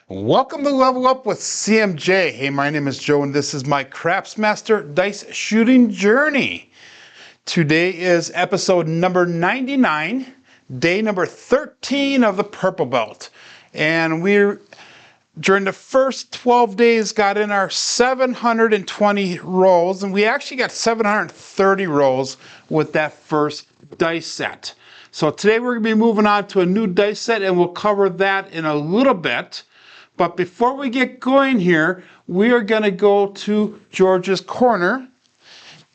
Welcome to Level Up with CMJ. Hey, my name is Joe and this is my Crapsmaster dice shooting journey. Today is episode number 99, day number 13 of the Purple Belt. And during the first 12 days, got in our 720 rolls, and we actually got 730 rolls with that first dice set. So today we're going to be moving on to a new dice set, and we'll cover that in a little bit. But before we get going here, we are going to go to George's Corner,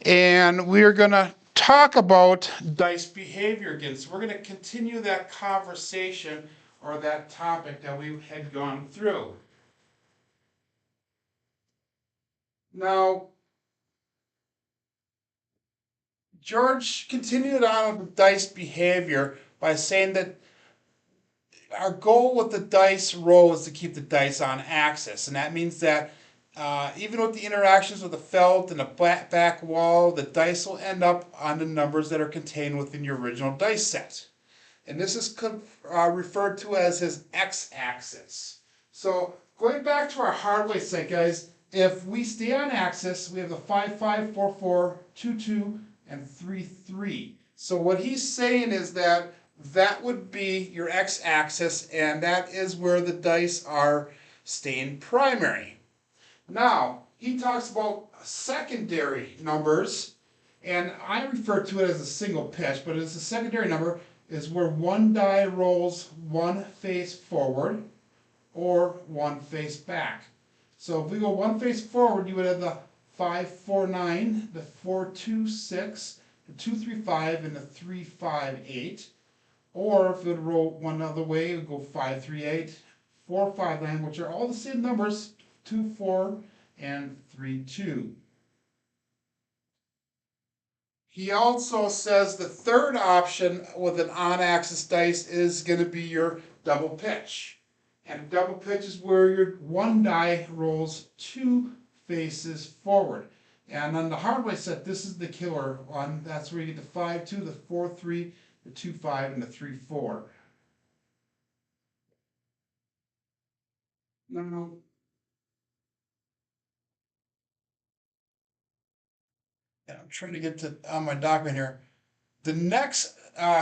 and we are going to talk about dice behavior again. So we're going to continue that conversation or that topic that we had gone through. Now, George continued on with dice behavior by saying that our goal with the dice roll is to keep the dice on axis, and that means that even with the interactions with the felt and the back wall, the dice will end up on the numbers that are contained within your original dice set. And this is referred to as his x-axis. So going back to our hardware set, guys, if we stay on axis, we have the 5, 5, 4, 4, 2, 2, and 3, 3. So what he's saying is that would be your x-axis, and that is where the dice are staying primary. Now, he talks about secondary numbers, and I refer to it as a single pitch, but it's a secondary number is where one die rolls one face forward or one face back. So if we go one face forward, you would have the 5, 4, 9, the 4, 2, 6, the 2, 3, 5, and the 3, 5, 8. Or if it would roll one other way, it would go 5, 3, 8, 4, 5, 9, which are all the same numbers, 2, 4, and 3, 2. He also says the third option with an on-axis dice is going to be your double pitch. And double pitch is where your one die rolls two faces forward. And on the hardware set, this is the killer one. That's where you get the 5, 2, the 4, 3, the 2, 5, and the 3, 4. Now, I'm trying to get to my document here. The next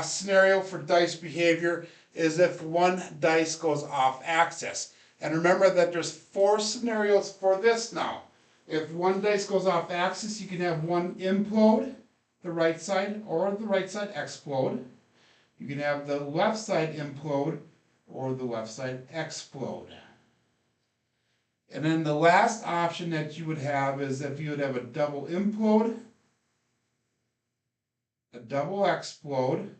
scenario for dice behavior is if one dice goes off axis. And remember that there's 4 scenarios for this now. If one dice goes off axis, you can have one implode, the right side, or the right side explode. You can have the left side implode or the left side explode. And then the last option that you would have is if you would have a double implode, a double explode,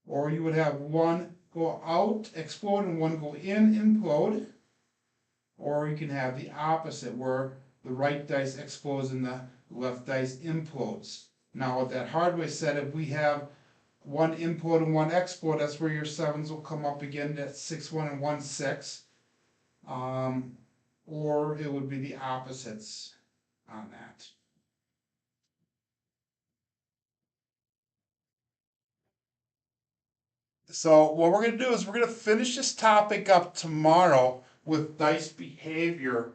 or you would have one go out, explode, and one go in, implode. Or you can have the opposite, where the right dice explodes and the left dice implodes. Now with that hardware set, if we have one implode and one explode, that's where your 7s will come up again, that's 6, 1, and 1, 6. Or it would be the opposites on that. So what we're going to do is we're going to finish this topic up tomorrow with dice behavior.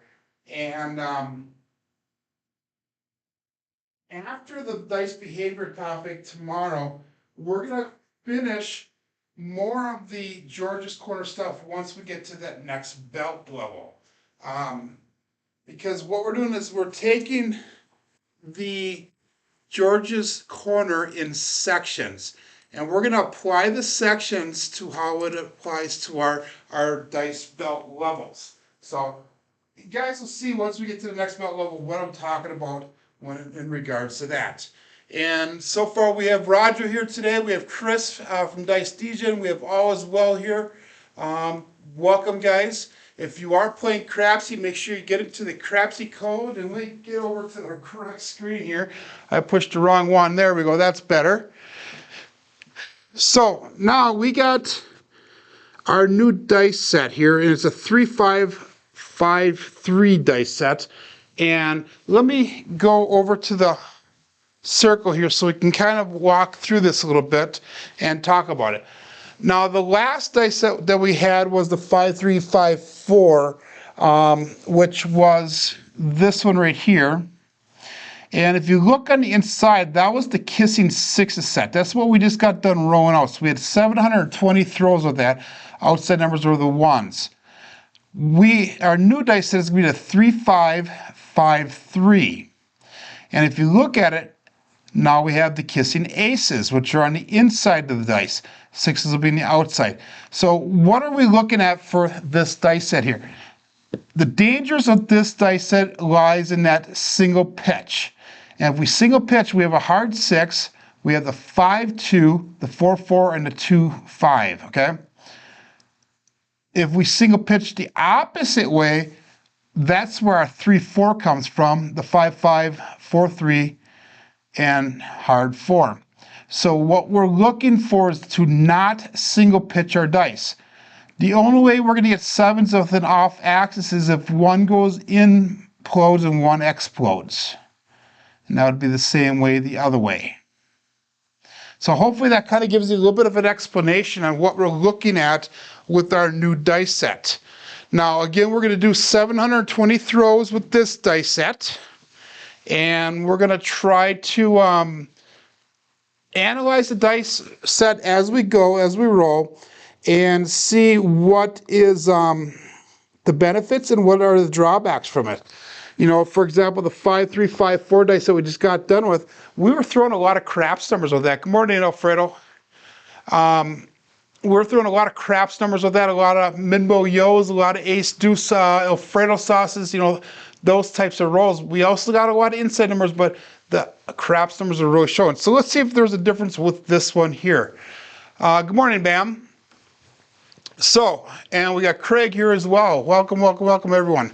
And after the dice behavior topic tomorrow, we're going to finish more of the George's Corner stuff once we get to that next belt level. Because what we're doing is we're taking the George's Corner in sections. And we're going to apply the sections to how it applies to our dice belt levels. So you guys will see once we get to the next belt level what I'm talking about in regards to that. And so far we have Roger here today. We have Chris from Dice DJ. We have all as well here. Welcome, guys. If you are playing Crapsee, make sure you get into the Crapsee code. And we get over to the correct screen here. I pushed the wrong one. There we go. That's better. So now we got our new dice set here, and it's a 3, 5, 5, 3 dice set. And let me go over to the circle here so we can kind of walk through this a little bit and talk about it. Now the last dice set that we had was the 5354, which was this one right here. And if you look on the inside, that was the Kissing Sixes set. That's what we just got done rolling out. So we had 720 throws with that. Outside numbers were the ones. Our new dice set is going to be the 3553. And if you look at it, now we have the Kissing Aces, which are on the inside of the dice. Sixes will be on the outside. So what are we looking at for this dice set here? The dangers of this dice set lies in that single pitch. And if we single pitch, we have a hard 6, we have the 5-2, the 4-4, and the 2-5, okay? If we single pitch the opposite way, that's where our 3-4 comes from, the 5-5, 4-3, and hard 4. So what we're looking for is to not single pitch our dice. The only way we're going to get 7s with an off axis is if one goes implodes and one explodes. And that would be the same way the other way. So hopefully that kind of gives you a little bit of an explanation on what we're looking at with our new dice set. Now again, we're going to do 720 throws with this dice set. And we're going to try to analyze the dice set as we go, as we roll, and see what is the benefits and what are the drawbacks from it. You know, for example, the 5354 dice that we just got done with, we were throwing a lot of craps numbers with that. Good morning, Alfredo. We're throwing a lot of craps numbers with that, a lot of Minbo Yos, a lot of Ace Deuce Alfredo sauces, you know, those types of rolls. We also got a lot of inside numbers, but the craps numbers are really showing. So let's see if there's a difference with this one here. Good morning, Bam. So, and we got Craig here as well. Welcome, welcome, welcome, everyone.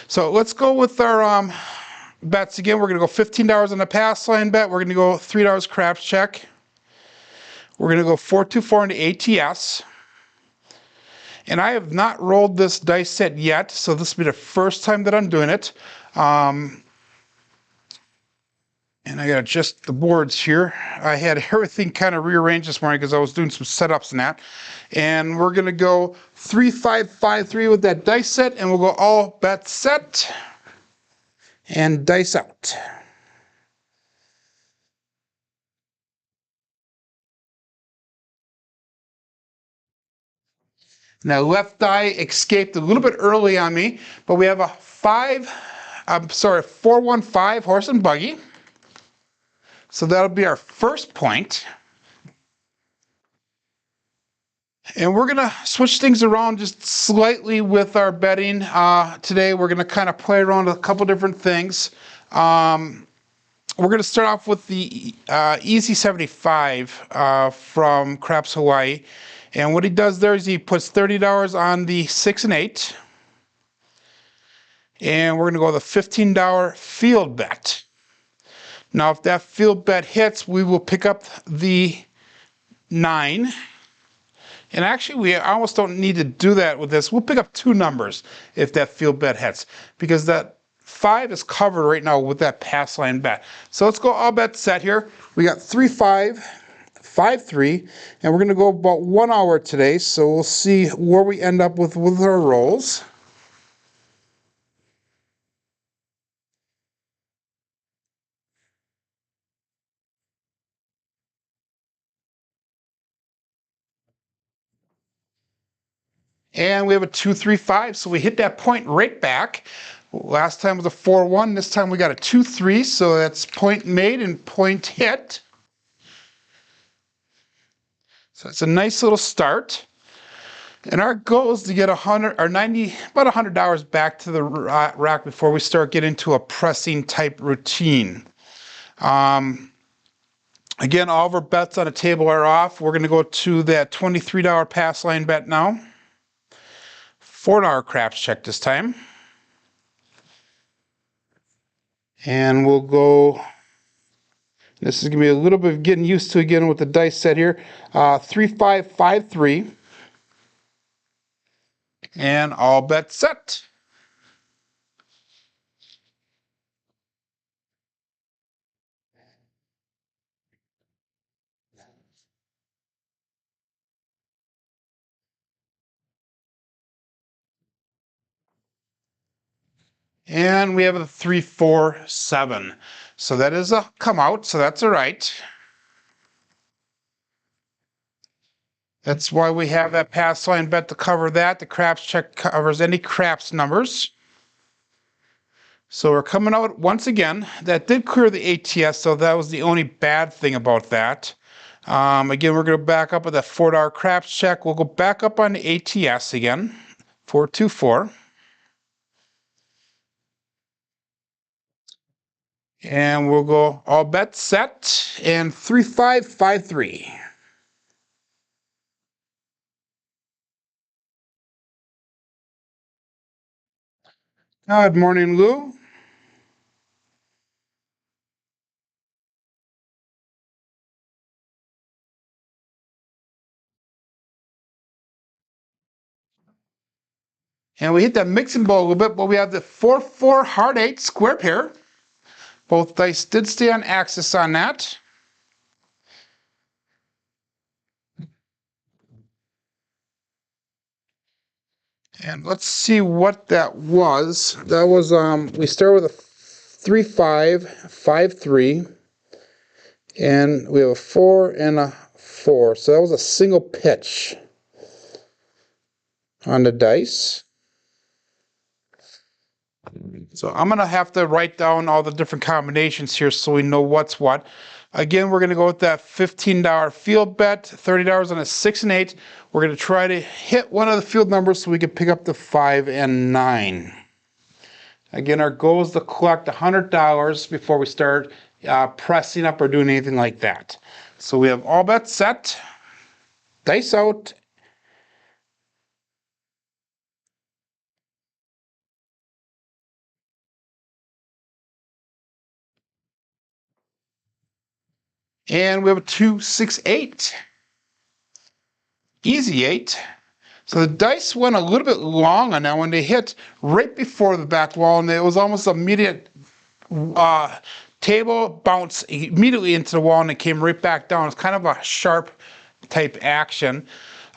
So let's go with our bets again. We're going to go $15 on the pass line bet. We're going to go $3 craps check. We're going to go 424 on the ATS. And I have not rolled this dice set yet, so this will be the first time that I'm doing it. And I got to adjust the boards here. I had everything kind of rearranged this morning because I was doing some setups and that. And we're going to go 3553 with that dice set, and we'll go all bets set and dice out. Now left die escaped a little bit early on me, but we have a 415 horse and buggy. So that'll be our first point. And we're going to switch things around just slightly with our betting. Today we're going to kind of play around with a couple different things. We're going to start off with the Easy 75 from Crapsee, Hawaii. And what he does there is he puts $30 on the 6 and 8. And we're going to go with a $15 field bet. Now, if that field bet hits, we will pick up the 9. And actually, we almost don't need to do that with this. We'll pick up 2 numbers if that field bet hits, because that 5 is covered right now with that pass line bet. So let's go all bet set here. We got 3-5, 5-3, and we're going to go about 1 hour today. So we'll see where we end up with our rolls. And we have a 2-3-5, so we hit that point right back. Last time was a 4-1. This time we got a 2-3, so that's point made and point hit. So it's a nice little start. And our goal is to get about $100 back to the rack before we start getting into a pressing type routine. Again, all of our bets on the table are off. We're going to go to that $23 pass line bet now. $4 craps check this time. And we'll go, this is going to be a little bit of getting used to again with the dice set here. 3-5-5-3. And all bets set. And we have a 3, 4, 7. So that is a come out, so that's all right. That's why we have that pass line bet to cover that. The craps check covers any craps numbers. So we're coming out once again. That did clear the ATS, so that was the only bad thing about that. Again, we're going to back up with that $4 craps check. We'll go back up on the ATS again, 424. And we'll go all bets set and 3553. Good morning, Lou. And we hit that mixing bowl a little bit, but we have the 4-4 hard 8 square pair. Both dice did stay on axis on that. And let's see what that was. That was, we started with a 3-5, 5-3. And we have a 4 and a 4. So that was a single pitch on the dice. So I'm going to have to write down all the different combinations here so we know what's what. Again, we're going to go with that $15 field bet, $30 on a 6 and 8. We're going to try to hit one of the field numbers so we can pick up the 5 and 9. Again, our goal is to collect $100 before we start pressing up or doing anything like that. So we have all bets set, dice out. And we have a 2, 6, 8. Easy 8. So the dice went a little bit long on that one. They hit right before the back wall, and it was almost immediate table bounce immediately into the wall, and it came right back down. It's kind of a sharp type action.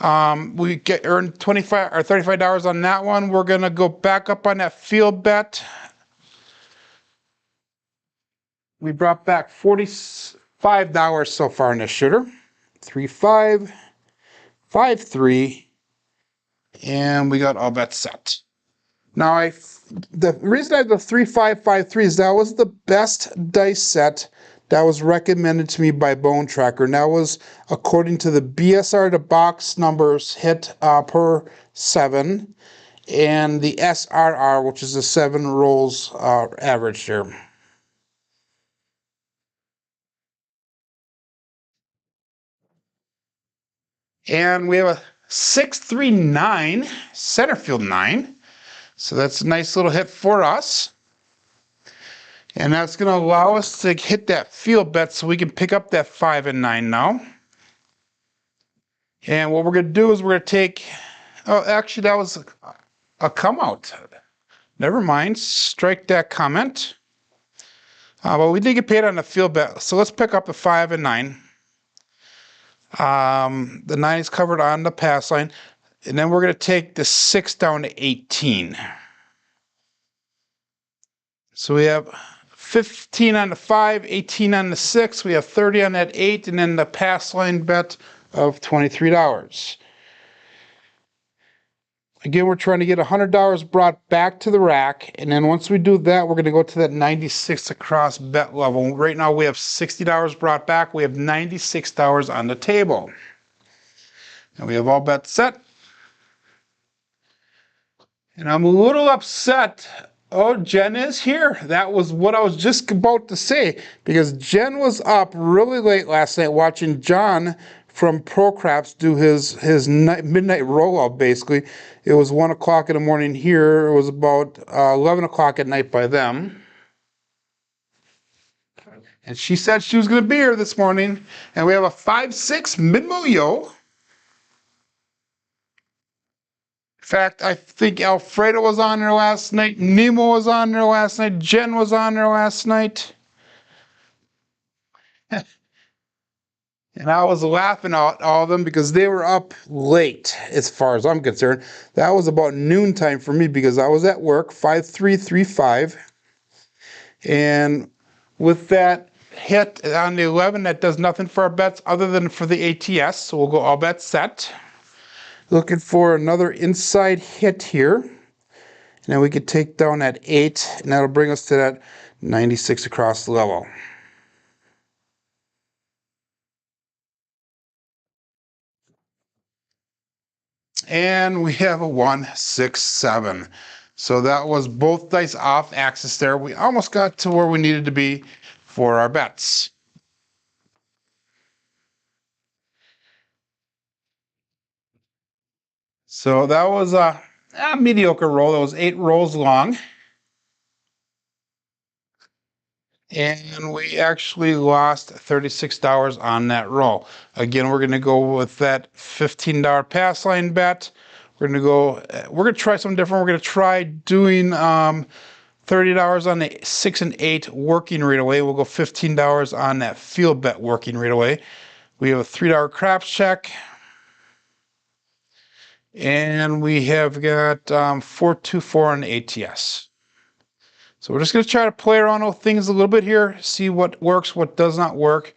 We earned $25 or $35 on that one. We're gonna go back up on that field bet. We brought back $45 so far in this shooter. 3-5, 5-3. And we got all bets set. Now, the reason I have the 3-5-5-3 is that was the best dice set that was recommended to me by Bone Tracker. And that was according to the BSR to box numbers hit per 7, and the SRR, which is the 7 rolls average here. And we have a 6-3-9 center field 9. So that's a nice little hit for us. And that's going to allow us to hit that field bet so we can pick up that 5 and 9 now. And what we're going to do is we're going to take, oh, actually that was a come out. Never mind, strike that comment. But we did get paid on the field bet, so let's pick up the 5 and 9. The 9 is covered on the pass line. And then we're going to take the 6 down to 18. So we have 15 on the 5, 18 on the 6. We have 30 on that 8, and then the pass line bet of $23. Again, we're trying to get $100 brought back to the rack, and then once we do that, we're going to go to that 96 across bet level. Right now we have $60 brought back. We have $96 on the table. And we have all bets set. And I'm a little upset. Oh, Jen is here. That was what I was just about to say, because Jen was up really late last night watching John from Pro Craps do his midnight rollout, basically. It was 1 o'clock in the morning here. It was about 11 o'clock at night by them. And she said she was going to be here this morning. And we have a 5-6 mid-mo-yo. In fact, I think Alfredo was on there last night, Nemo was on there last night, Jen was on there last night. And I was laughing at all of them because they were up late, as far as I'm concerned. That was about noontime for me because I was at work, 5335. And with that hit on the 11, that does nothing for our bets other than for the ATS. So we'll go all bets set. Looking for another inside hit here. And then we could take down that 8, and that'll bring us to that 96 across the level. And we have a 1, 6, 7. So that was both dice off axis there. We almost got to where we needed to be for our bets. So that was a mediocre roll. That was 8 rolls long. And we actually lost $36 on that roll. Again, we're going to go with that $15 pass line bet. We're going to try something different. We're going to try doing $30 on the 6 and 8 working right away. We'll go $15 on that field bet working right away. We have a $3 craps check. And we have got 424 on the ATS. So we're just going to try to play around with things a little bit here, see what works, what does not work.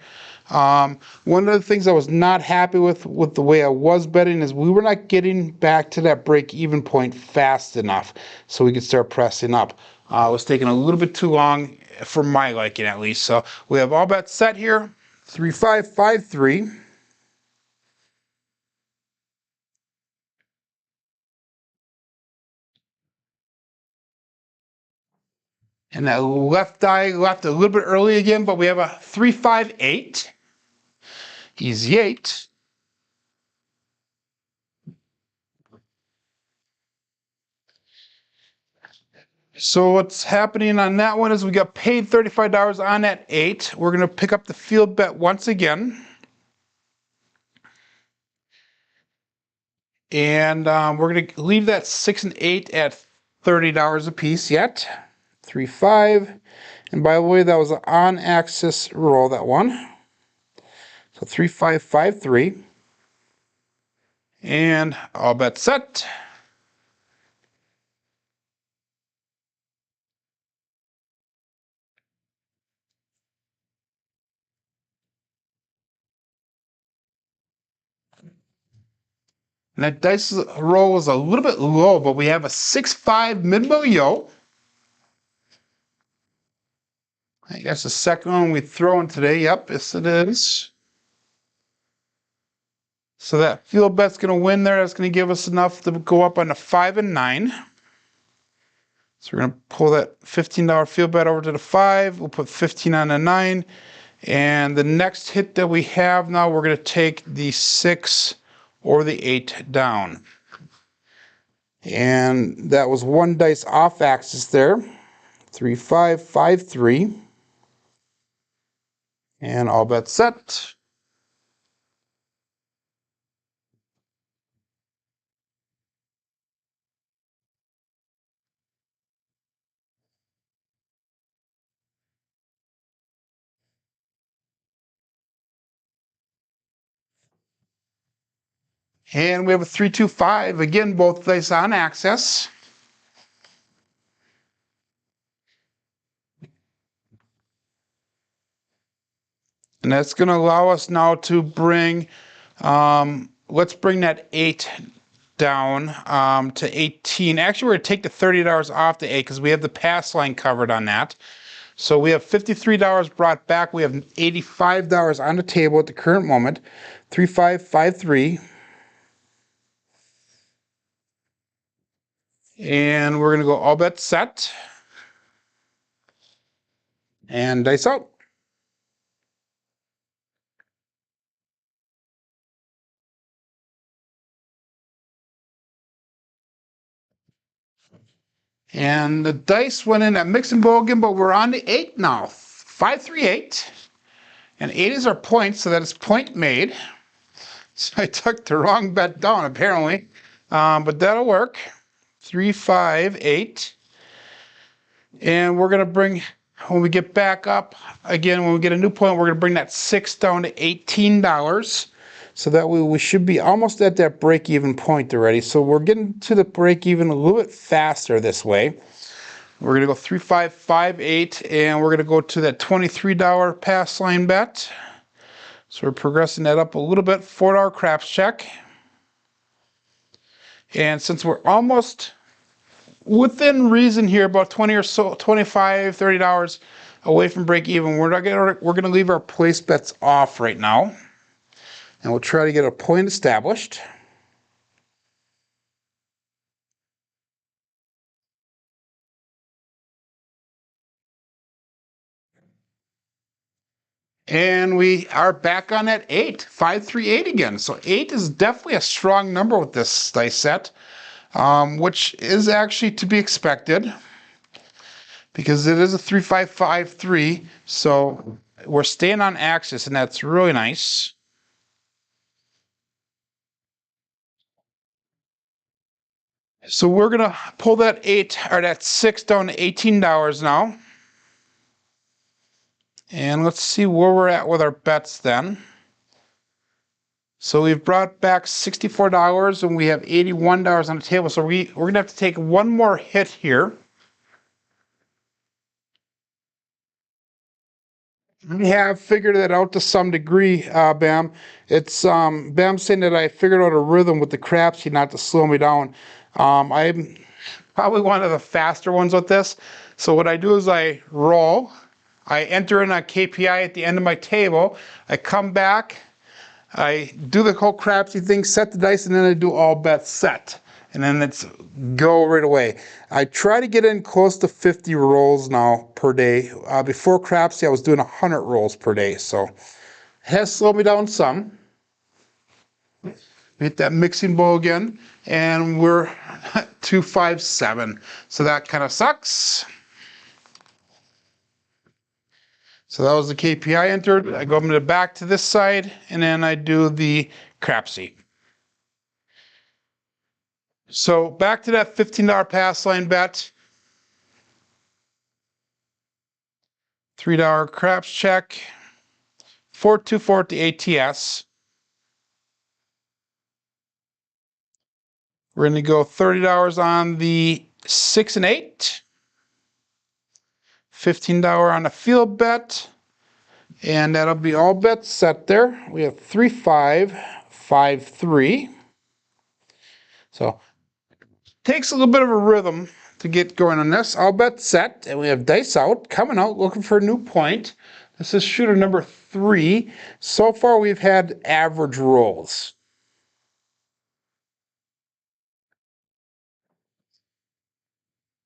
One of the things I was not happy with the way I was betting is we were not getting back to that break-even point fast enough so we could start pressing up. It was taking a little bit too long for my liking, at least. So we have all bets set here, 3-5-5-3. And that left die left a little bit early again, but we have a 3-5-8. Easy 8. So what's happening on that one is we got paid $35 on that 8. We're going to pick up the field bet once again. And we're going to leave that 6 and 8 at $30 a piece yet. 3-5. And by the way, that was an on-axis roll, that one. So 3-5-5-3. And all bets set. And that dice roll was a little bit low, but we have a 6-5 mid-bow yo. I guess the second one we throw in today. Yep, yes it is. So that field bet's going to win there. That's going to give us enough to go up on a 5 and 9. So we're going to pull that $15 field bet over to the 5. We'll put 15 on the 9. And the next hit that we have now, we're going to take the 6 or the 8 down. And that was one dice off axis there. 3-5-5-3. And all bets set. And we have a 3-2-5. Again, both dice on axis. And that's going to allow us now to bring, let's bring that 8 down to 18. Actually, we're going to take the $30 off the 8 because we have the pass line covered on that. So we have $53 brought back. We have $85 on the table at the current moment. 3-5-5-3. And we're going to go all bets set. And dice out. And the dice went in at mix and bogan, but we're on the 8 now. 5-3-8. And 8 is our point, so that is point made. So I took the wrong bet down, apparently. But that'll work. 3-5-8. And we're going to bring When we get back up, again, when we get a new point, we're going to bring that 6 down to $18. So that way we should be almost at that break-even point already. So we're getting to the break-even a little bit faster this way. We're going to go 3558, and we're going to go to that $23 pass line bet. So we're progressing that up a little bit. $4 craps check. And since we're almost within reason here, about 20 or so, $25, $30 away from break even, we're going to leave our place bets off right now, and we'll try to get a point established. And we are back on that 538 again. So 8 is definitely a strong number with this dice set, which is actually to be expected, because it is a 3553, so we're staying on axis, and that's really nice. So we're gonna pull that 6 down to $18 now, and let's see where we're at with our bets then. So we've brought back $64, and we have $81 on the table. So we're gonna have to take one more hit here. We have figured that out to some degree, Bam. It's Bam saying that I figured out a rhythm with the Crapsee not to slow me down. I'm probably one of the faster ones with this. So what I do is I roll, I enter in a KPI at the end of my table, I come back, I do the whole Crapsee thing, set the dice, and then I do all bets set. And then it's go right away. I try to get in close to 50 rolls now per day. Before Crapsee, I was doing 100 rolls per day, so it has slowed me down some. Hit that mixing bowl again, and we're 257. So that kind of sucks. So that was the KPI entered. I go back to this side, and then I do the Crapsee. So back to that $15 pass line bet. $3 craps check. 424 at the ATS. We're going to go $30 on the 6 and 8. $15 on a field bet. And that'll be all bets set there. We have 3, 5, 5, 3. So takes a little bit of a rhythm to get going on this. All bets set, and we have dice out, coming out, looking for a new point. This is shooter number 3. So far, we've had average rolls.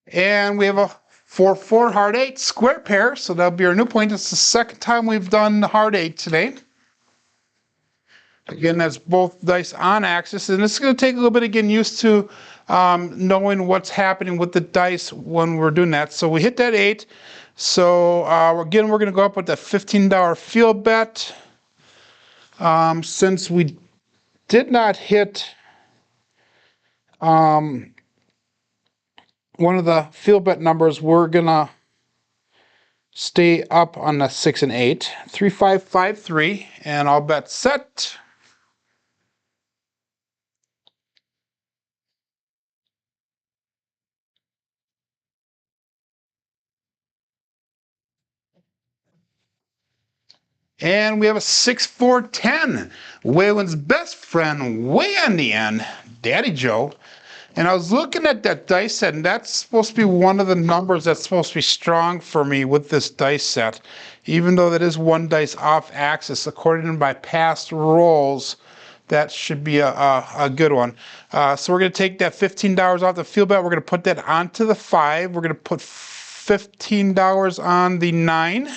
And we have a 4-4 hard 8 square pair, so that'll be our new point. It's the second time we've done the hard 8 today. Again, that's both dice on axis, and it's going to take a little bit of getting used to knowing what's happening with the dice when we're doing that. So we hit that 8. So again, we're going to go up with that $15 field bet. Since we did not hit one of the field bet numbers, we're going to stay up on the 6 and 8. 3, 5, 5, 3, and all bets set. And we have a 6, 4, 10. Waylon's best friend way on the end, Daddy Joe. And I was looking at that dice set, and that's supposed to be one of the numbers that's supposed to be strong for me with this dice set. Even though that is one dice off axis, according to my past rolls, that should be a good one. So we're going to take that $15 off the field bet. We're going to put that onto the 5. We're going to put $15 on the 9.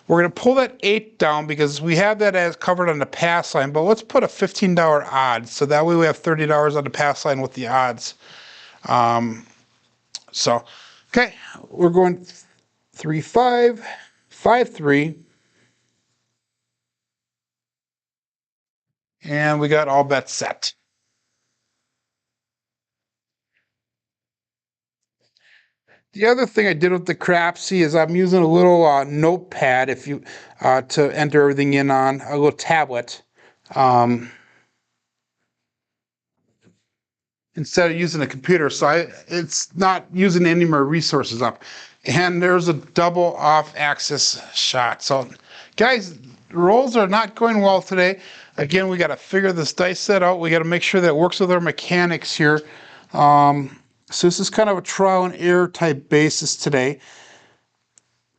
We're going to pull that 8 down because we have that as covered on the pass line, but let's put a $15 odd, so that way we have $30 on the pass line with the odds. Okay, we're going 3, 5, 5, 3, and we got all bets set. The other thing I did with the Crapsee is I'm using a little notepad if you to enter everything in on a little tablet. Um, instead of using a computer, so it's not using any more resources up. And there's a double off axis shot. So guys, rolls are not going well today. Again, we got to figure this dice set out. We got to make sure that it works with our mechanics here. So this is kind of a trial and error type basis today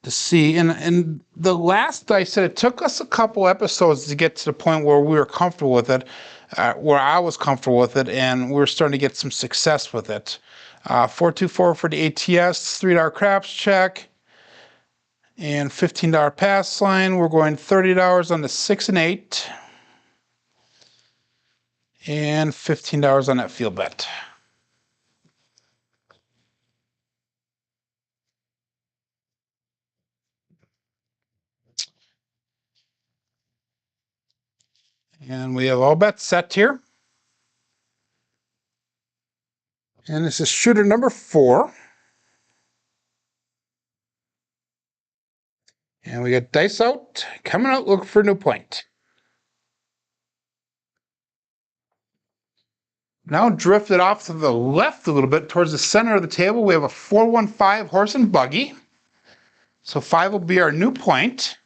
to see. And the last dice set, it took us a couple episodes to get to the point where we were comfortable with it. Where I was comfortable with it, and we're starting to get some success with it. 424 for the ATS, $3 craps check, and $15 pass line. We're going $30 on the 6 and 8, and $15 on that field bet. And we have all bets set here. And this is shooter number 4. And we got dice out, coming out, looking for a new point. Now drifted off to the left a little bit towards the center of the table. We have a 415 horse and buggy. So 5 will be our new point.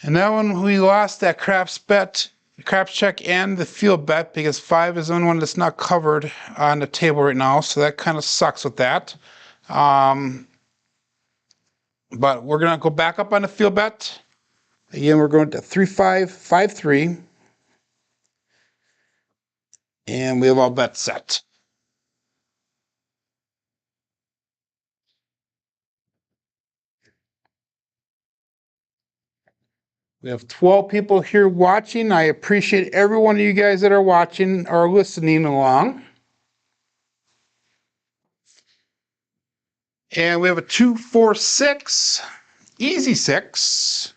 And that one we lost that craps bet, craps check, and the field bet because 5 is the only one that's not covered on the table right now. So that kind of sucks with that. But we're gonna go back up on the field bet. Again, we're going to 3-5-5-3, and we have all bets set. We have 12 people here watching. I appreciate every one of you guys that are watching or listening along. And we have a 2-4-6, easy 6.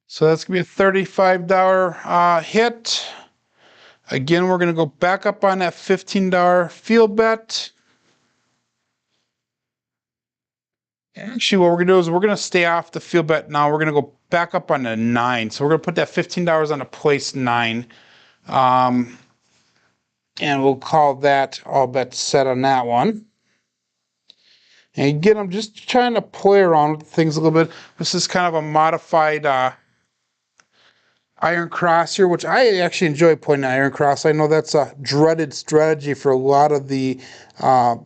So that's going to be a $35 hit. Again, we're going to go back up on that $15 field bet. Actually, what we're going to do is we're going to stay off the field bet now. We're going to go back up on the 9. So we're going to put that $15 on a place 9. And we'll call that all bets set on that one. And again, I'm just trying to play around with things a little bit. This is kind of a modified Iron Cross here, which I actually enjoy playing Iron Cross. I know that's a dreaded strategy for a lot of the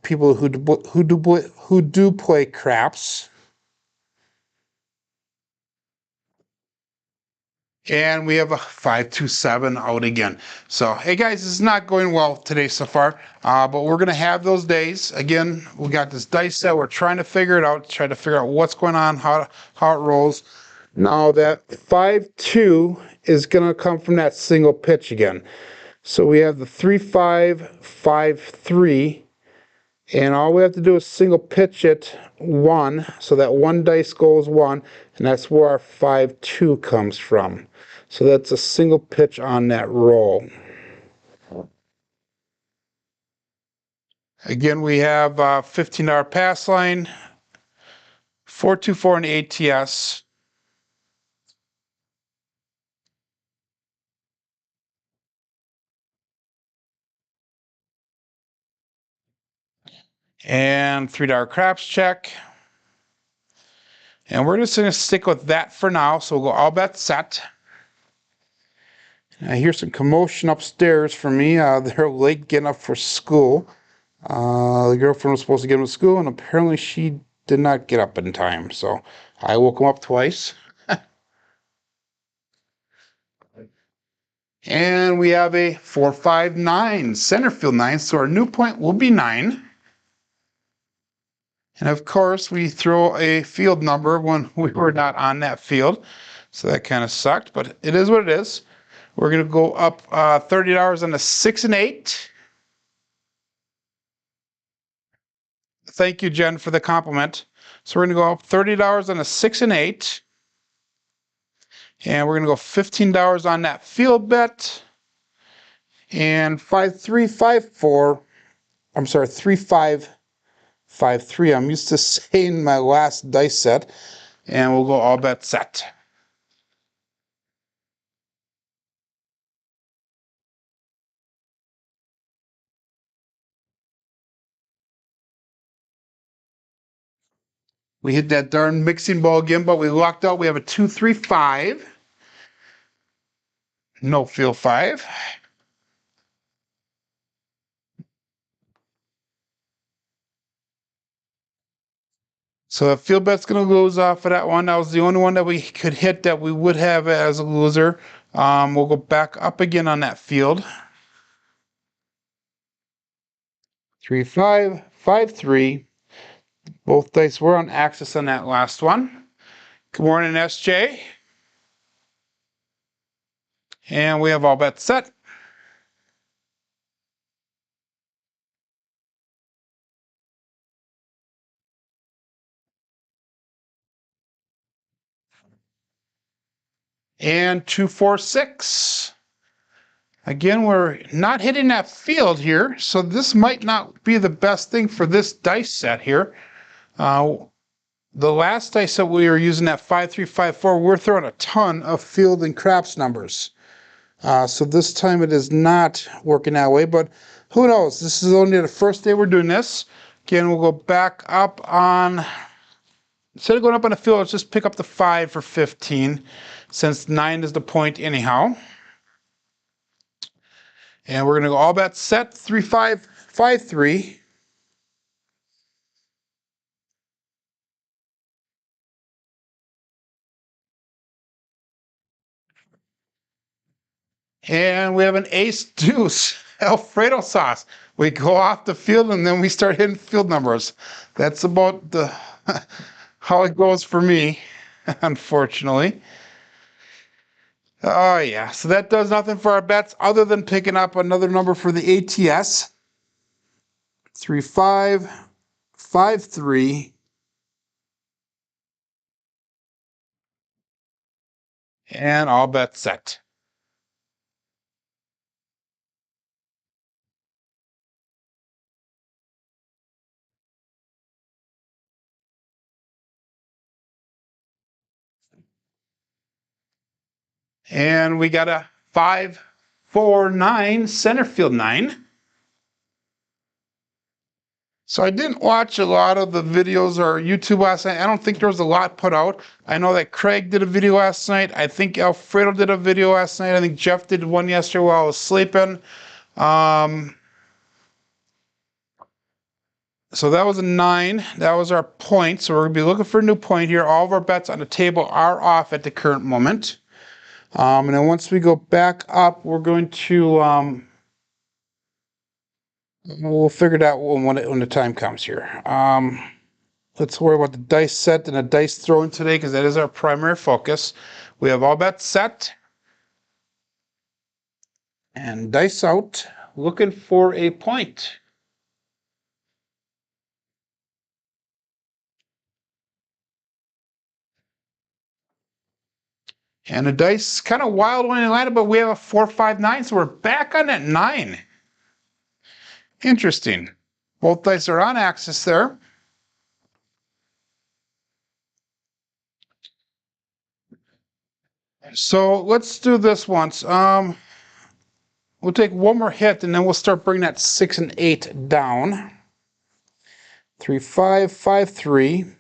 people who do play craps. And we have a 5-2-7 out again. So, hey guys, this is not going well today so far, but we're going to have those days. Again, we got this dice set. We're trying to figure it out, try to figure out what's going on, how it rolls. Now that 5-2 is going to come from that single pitch again. So we have the 3-5-5-3, and all we have to do is single pitch it 1, so that one dice goes 1, and that's where our 5-2 comes from. So that's a single pitch on that roll. Again, we have $15 pass line, 424 in the ATS. And $3 craps check. And we're just going to stick with that for now. So we'll go all bets set. I hear some commotion upstairs for me. They're late getting up for school. The girlfriend was supposed to get them to school, and apparently she did not get up in time. So I woke them up twice. And we have a 4-5-9, center field 9. So our new point will be 9. And of course, we throw a field number when we were not on that field. So that kind of sucked, but it is what it is. We're going to go up $30 on the 6 and 8. Thank you, Jen, for the compliment. So we're going to go up $30 on a 6 and 8. And we're going to go $15 on that field bet. And 5354. I'm sorry, 3553. I'm used to saying my last dice set. And we'll go all bet set. We hit that darn mixing ball again, but we locked out. We have a 2-3-5. No field 5. So the field bet's going to lose off of that one. That was the only one that we could hit that we would have as a loser. We'll go back up again on that field. 3-5, 5-3. Both dice were on axis on that last one. Good morning, SJ. And we have all bets set. And 2-4-6. Again, we're not hitting that field here, so this might not be the best thing for this dice set here. The last dice set we were using, that 5-3-5-4, we're throwing a ton of field and craps numbers. So this time it is not working that way, but who knows? This is only the first day we're doing this. Again, we'll go back up on, instead of going up on the field, let's just pick up the 5 for 15, since 9 is the point anyhow. And we're going to go all bets set, 3-5, 5-3. And we have an ace deuce, Alfredo sauce. We go off the field and then we start hitting field numbers. That's about the how it goes for me, unfortunately. Oh yeah, so that does nothing for our bets other than picking up another number for the ATS. 3-5, 5-3. And all bets set. And we got a 5-4-9 center field 9. So I didn't watch a lot of the videos or YouTube last night. I don't think there was a lot put out. I know that Craig did a video last night. I think Alfredo did a video last night. I think Jeff did one yesterday while I was sleeping. So that was a 9. That was our point. So we're going to be looking for a new point here. All of our bets on the table are off at the current moment. And then once we go back up, we're going to... we'll figure it out when the time comes here. Let's worry about the dice set and the dice throwing today because that is our primary focus. We have all bets set. And dice out, looking for a point. And the dice kind of wild when it landed, but we have a 4-5-9, so we're back on that 9. Interesting. Both dice are on axis there. So let's do this once. We'll take one more hit, and then we'll start bringing that 6 and 8 down. 3-5, 5-3.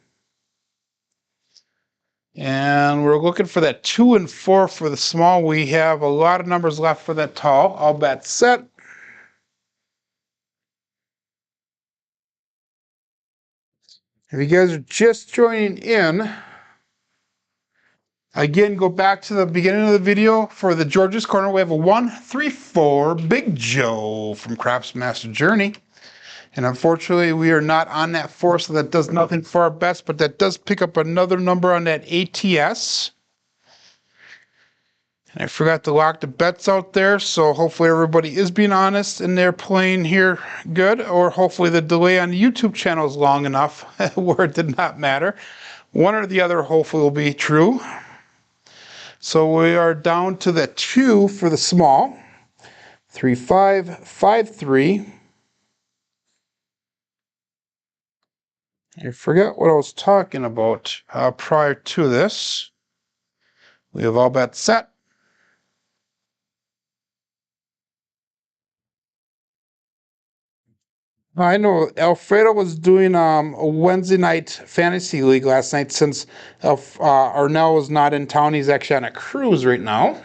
And we're looking for that 2 and 4 for the small. We have a lot of numbers left for that tall. All bets set. If you guys are just joining in, again, go back to the beginning of the video for the George's Corner. We have a 1-3-4 Big Joe from Crapsee Master Journey. And unfortunately, we are not on that 4, so that does nothing for our bets, but that does pick up another number on that ATS. And I forgot to lock the bets out there, so hopefully everybody is being honest and they're playing here good, or hopefully the delay on the YouTube channel is long enough where it did not matter. One or the other hopefully will be true. So we are down to the 2 for the small. 3, 5, 5, 3. I forget what I was talking about prior to this. We have all bets set. I know Alfredo was doing a Wednesday night fantasy league last night since Arnell was not in town. He's actually on a cruise right now.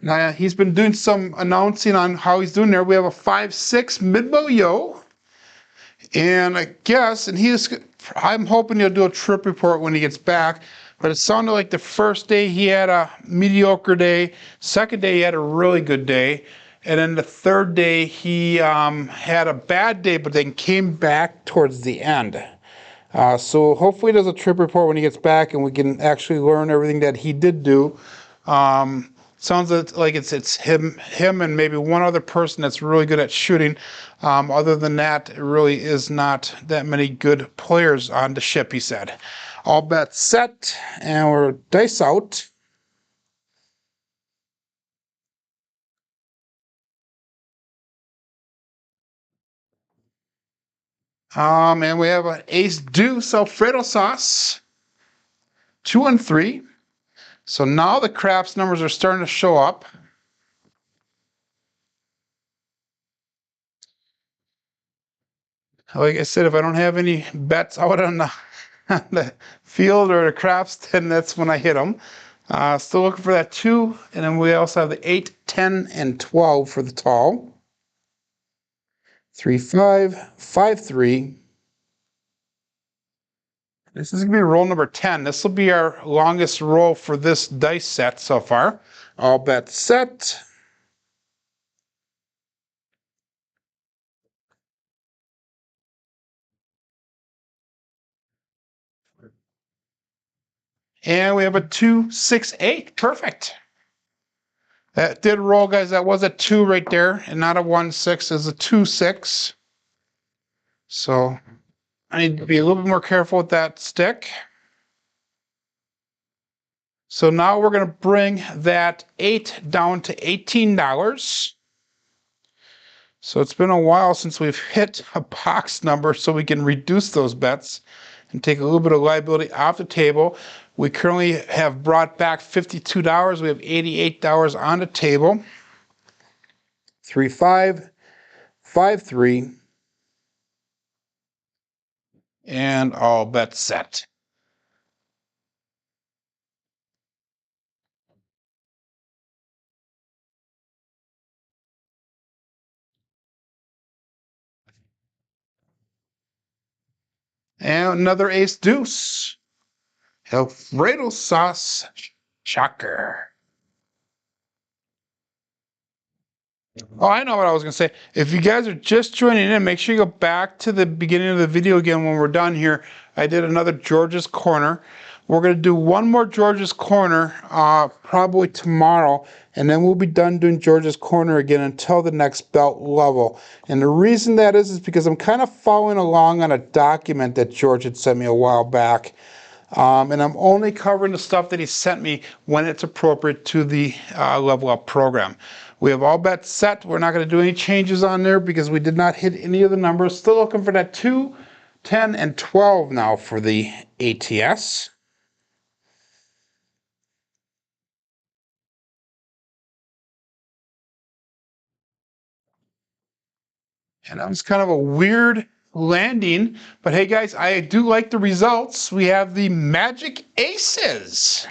Now he's been doing some announcing on how he's doing there. We have a 5-6 mid-bow yo. And I guess, I'm hoping he'll do a trip report when he gets back. But it sounded like the first day he had a mediocre day. Second day he had a really good day. And then the third day he had a bad day, but then came back towards the end. So hopefully he does a trip report when he gets back and we can actually learn everything that he did do. Sounds like it's him and maybe one other person that's really good at shooting. Other than that, it really is not that many good players on the ship, he said. All bets set, and we're dice out. And we have an ace deuce Alfredo sauce. 2 and 3. So now the craps numbers are starting to show up. Like I said, if I don't have any bets out on the field or the craps, then that's when I hit them. Still looking for that 2, and then we also have the 8, 10, and 12 for the tall. 3, 5, 5, 3. This is going to be roll number 10. This will be our longest roll for this dice set so far. All bets set. And we have a 2, 6, 8. Perfect. That did roll, guys. That was a 2 right there, and not a 1, 6. It's a 2, 6. So I need to be a little bit more careful with that stick. So now we're going to bring that 8 down to $18. So it's been a while since we've hit a box number, so we can reduce those bets and take a little bit of liability off the table. We currently have brought back $52. We have $88 on the table. 3, 5, 5, 3. And all bets set. And another ace deuce. Alfredo sauce. Shocker. Oh, I know what I was going to say. If you guys are just joining in, make sure you go back to the beginning of the video again when we're done here. I did another George's Corner. We're going to do one more George's Corner probably tomorrow, and then we'll be done doing George's Corner again until the next belt level. And the reason that is because I'm kind of following along on a document that George had sent me a while back. And I'm only covering the stuff that he sent me when it's appropriate to the level up program. We have all bets set. We're not going to do any changes on there because we did not hit any of the numbers. Still looking for that 2, 10, and 12 now for the ATS. And that was kind of a weird landing. But hey, guys, I do like the results. We have the Magic Aces.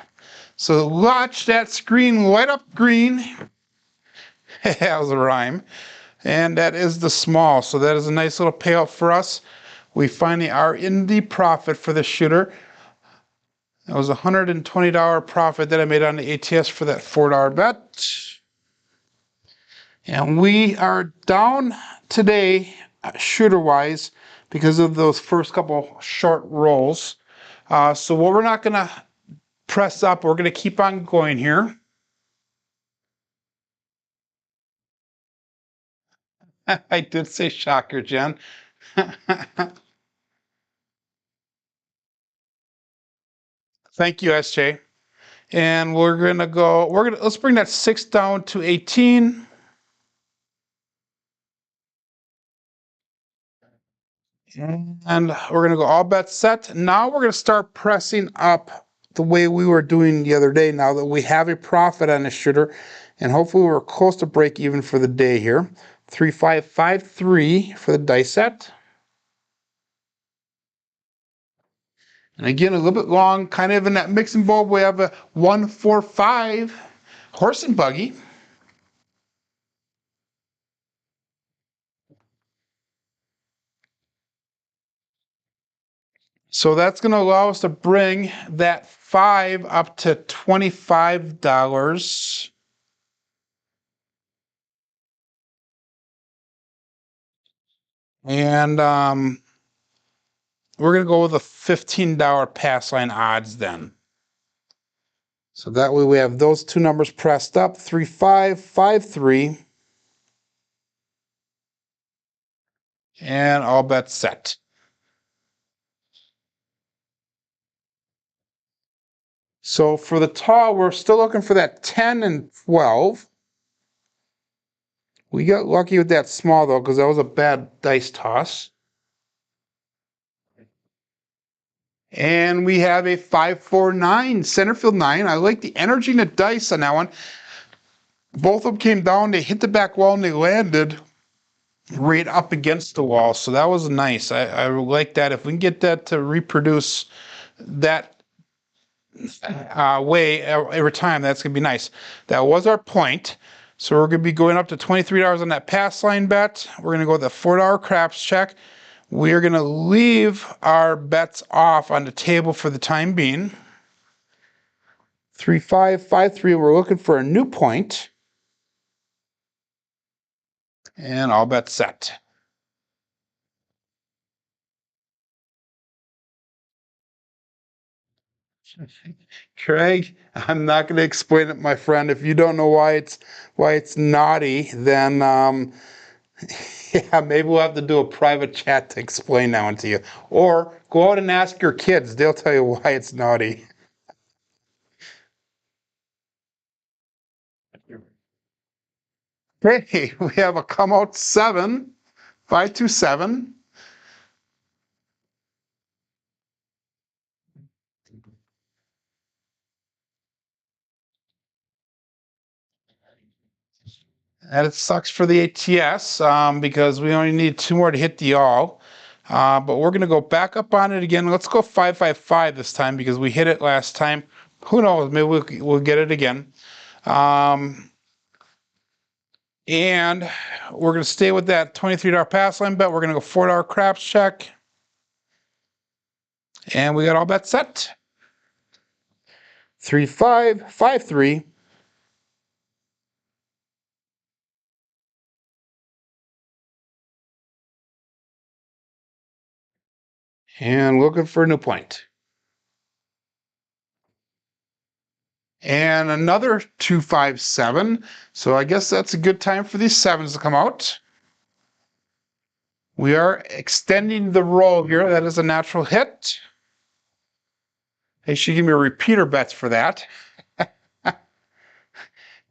So watch that screen light up green. That was a rhyme. And that is the small. So that is a nice little payout for us. We finally are in the profit for the shooter. That was a $120 profit that I made on the ATS for that $4 bet. And we are down today, shooter-wise, because of those first couple short rolls. So what we're not going to press up. We're going to keep on going here. I did say shocker, Jen. Thank you, SJ. And we're gonna go, let's bring that 6 down to 18. And we're gonna go all bets set. Now we're gonna start pressing up the way we were doing the other day now that we have a profit on the shooter. And hopefully we're close to break even for the day here. 3553 for the dice set. And again, a little bit long, kind of in that mixing bowl. We have a 145 horse and buggy. So that's going to allow us to bring that 5 up to $25. And we're going to go with a $15 pass line odds then. So that way we have those two numbers pressed up, 3553. And all bets set. So for the tall, we're still looking for that 10 and 12. We got lucky with that small, though, because that was a bad dice toss. And we have a 549 center field 9. I like the energy in the dice on that one. Both of them came down. They hit the back wall and they landed right up against the wall. So that was nice. I like that. If we can get that to reproduce that way every time, that's going to be nice. That was our point. So we're going to be going up to $23 on that pass line bet. We're going to go with a $4 craps check. We're going to leave our bets off on the table for the time being. 3553, we're looking for a new point. And all bets set. Craig, I'm not going to explain it, my friend. If you don't know why it's naughty, then yeah, maybe we'll have to do a private chat to explain that one to you. Or go out and ask your kids. They'll tell you why it's naughty. Hey, we have a come out 7, 527. And it sucks for the ATS because we only need 2 more to hit the all. But we're going to go back up on it again. Let's go 555 this time because we hit it last time. Who knows? Maybe we'll get it again. And we're going to stay with that $23 pass line bet. We're going to go $4 craps check. And we got all bets set. 3553. And looking for a new point. And another 257. So I guess that's a good time for these 7s to come out. We are extending the roll here. That is a natural hit. They should give me a repeater bets for that.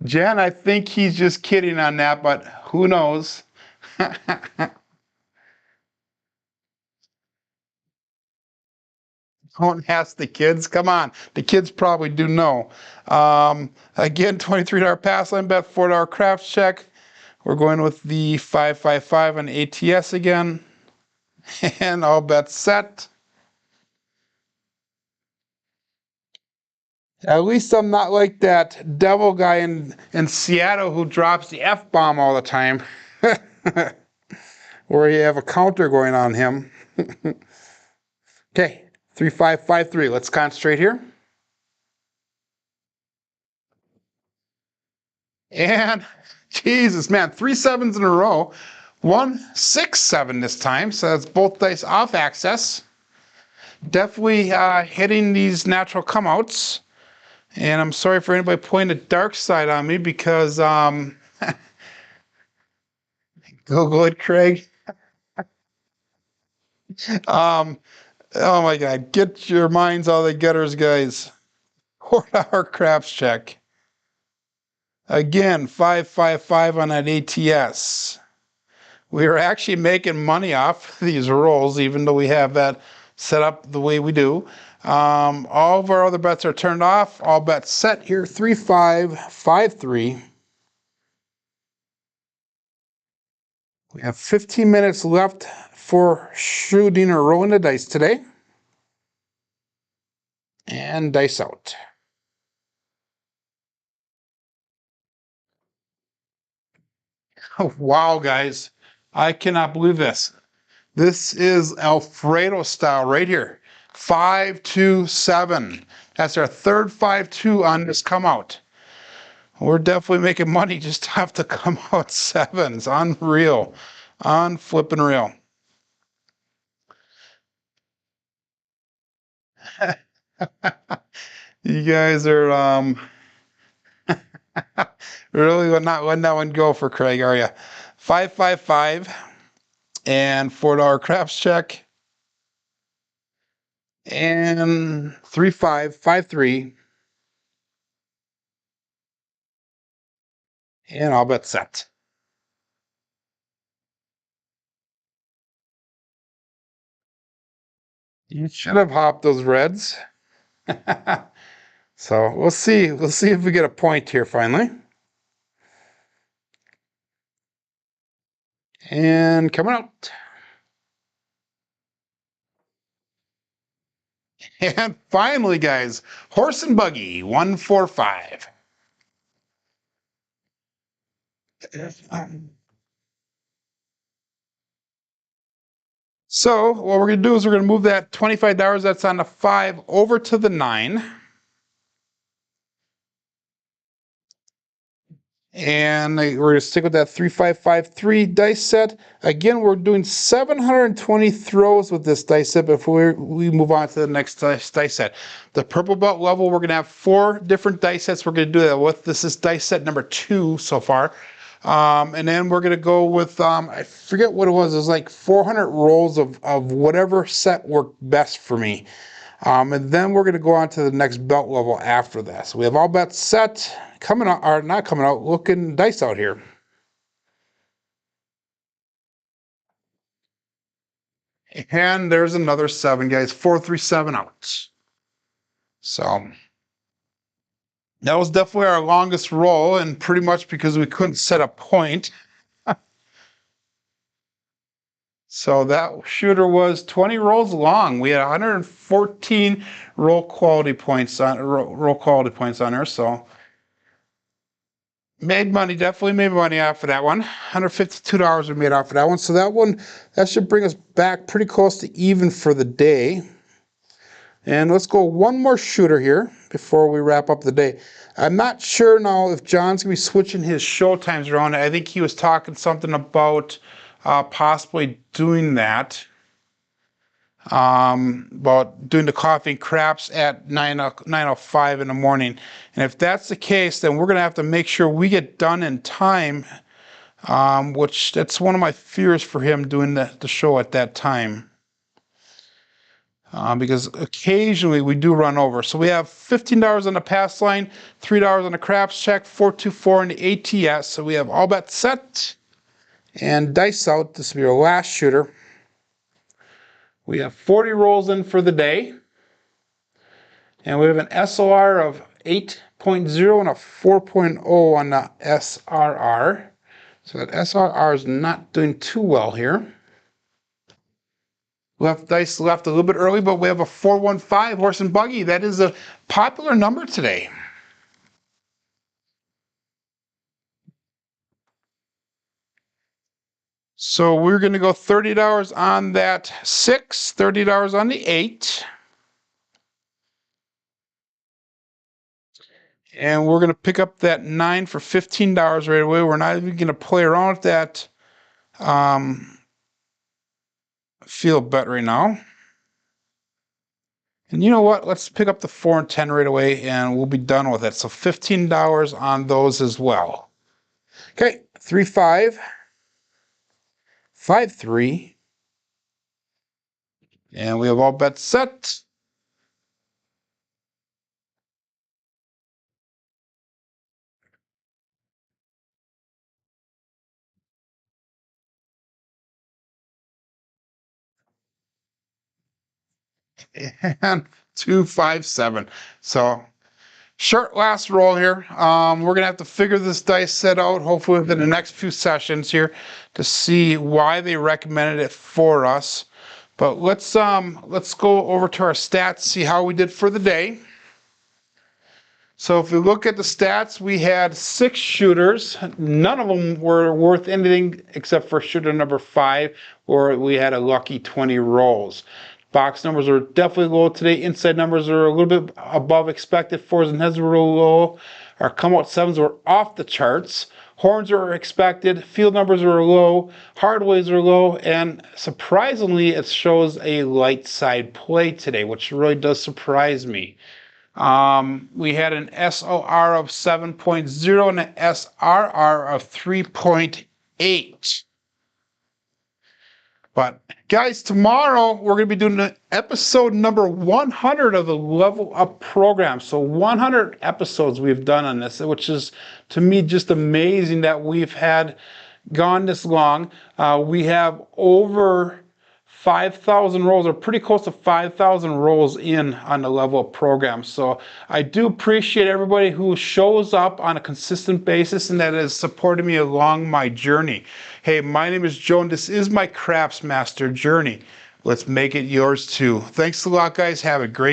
Jen, I think he's just kidding on that, but who knows? Don't ask the kids. Come on. The kids probably do know. Again, $23 pass line bet, $4 craps check. We're going with the 555 on ATS again. And all bets set. At least I'm not like that devil guy in Seattle who drops the F-bomb all the time. Where you have a counter going on him. Okay, 3553. Let's concentrate here. And Jesus, man, 3 7s in a row. 1 6 7 this time. So that's both dice off axis. Definitely hitting these natural come outs. And I'm sorry for anybody pointing the dark side on me because, Google it, Craig. Oh my God, get your minds out of the gutters, guys. $4 craps check. Again, 555 on that ATS. We are actually making money off these rolls, even though we have that set up the way we do. All of our other bets are turned off. All bets set here, 3553. We have 15 minutes left for shooting or rolling the dice today. And dice out. Oh, wow, guys. I cannot believe this. This is Alfredo style right here. 527. That's our third 5-2 on this come out. We're definitely making money just have to come out sevens. Unreal. Unflippin' real. You guys are really not letting that one go for Craig, are you? 555 and $4 craps check. And 3553. And all bet set. You should have hopped those reds. So we'll see. We'll see if we get a point here finally. And coming out. And finally, guys, horse and buggy, 145. So what we're going to do is we're going to move that $25 that's on the 5 over to the 9. And we're going to stick with that 3553 dice set. Again, we're doing 720 throws with this dice set before we move on to the next dice set. The purple belt level, we're going to have 4 different dice sets we're going to do that with. This is dice set number 2 so far. And then we're going to go with, I forget what it was like 400 rolls of whatever set worked best for me. And then we're going to go on to the next belt level after that. So we have all bets set, coming out, or not coming out, looking dice out here. And there's another 7, guys. 437 out. So that was definitely our longest roll, and pretty much because we couldn't set a point. So that shooter was 20 rolls long. We had 114 roll quality points on there. So made money, definitely made money off of that one. $152 we made off of that one. So that one, that should bring us back pretty close to even for the day. And let's go one more shooter here before we wrap up the day. I'm not sure now if John's going to be switching his show times around. I think he was talking something about possibly doing that. About doing the coffee and craps at 9:05 in the morning. And if that's the case, then we're going to have to make sure we get done in time, which that's one of my fears for him doing the show at that time. Because occasionally we do run over. So we have $15 on the pass line, $3 on the craps check, 424 on the ATS. So we have all bets set and dice out. This will be our last shooter. We have 40 rolls in for the day. And we have an SOR of 8.0 and a 4.0 on the SRR. So that SRR is not doing too well here. Dice left a little bit early, but we have a 415 horse and buggy. That is a popular number today. So we're going to go $30 on that 6, $30 on the 8. And we're going to pick up that 9 for $15 right away. We're not even going to play around with that field bet right now. And you know what? Let's pick up the 4 and 10 right away and we'll be done with it. So $15 on those as well. Okay, 3, 5, 5, 3. And we have all bets set. And 2, 5, 7. So short last roll here. We're gonna have to figure this dice set out hopefully within the next few sessions here to see why they recommended it for us. But let's go over to our stats, see how we did for the day. So if we look at the stats, we had 6 shooters. None of them were worth anything except for shooter number 5, where we had a lucky 20 rolls. Box numbers are definitely low today. Inside numbers are a little bit above expected. 4s and heads were real low. Our come out 7s were off the charts. Horns are expected. Field numbers are low. Hard ways are low. And surprisingly, it shows a light side play today, which really does surprise me. We had an SOR of 7.0 and an SRR of 3.8. But guys, tomorrow we're going to be doing episode number 100 of the Level Up program. So 100 episodes we've done on this, which is to me just amazing that we've had gone this long. We have over 5,000 rolls, or pretty close to 5,000 rolls in on the Level Up program. So I do appreciate everybody who shows up on a consistent basis and that has supported me along my journey. Hey, my name is Joe and this is my Craps Master journey. Let's make it yours too. Thanks a lot, guys. Have a great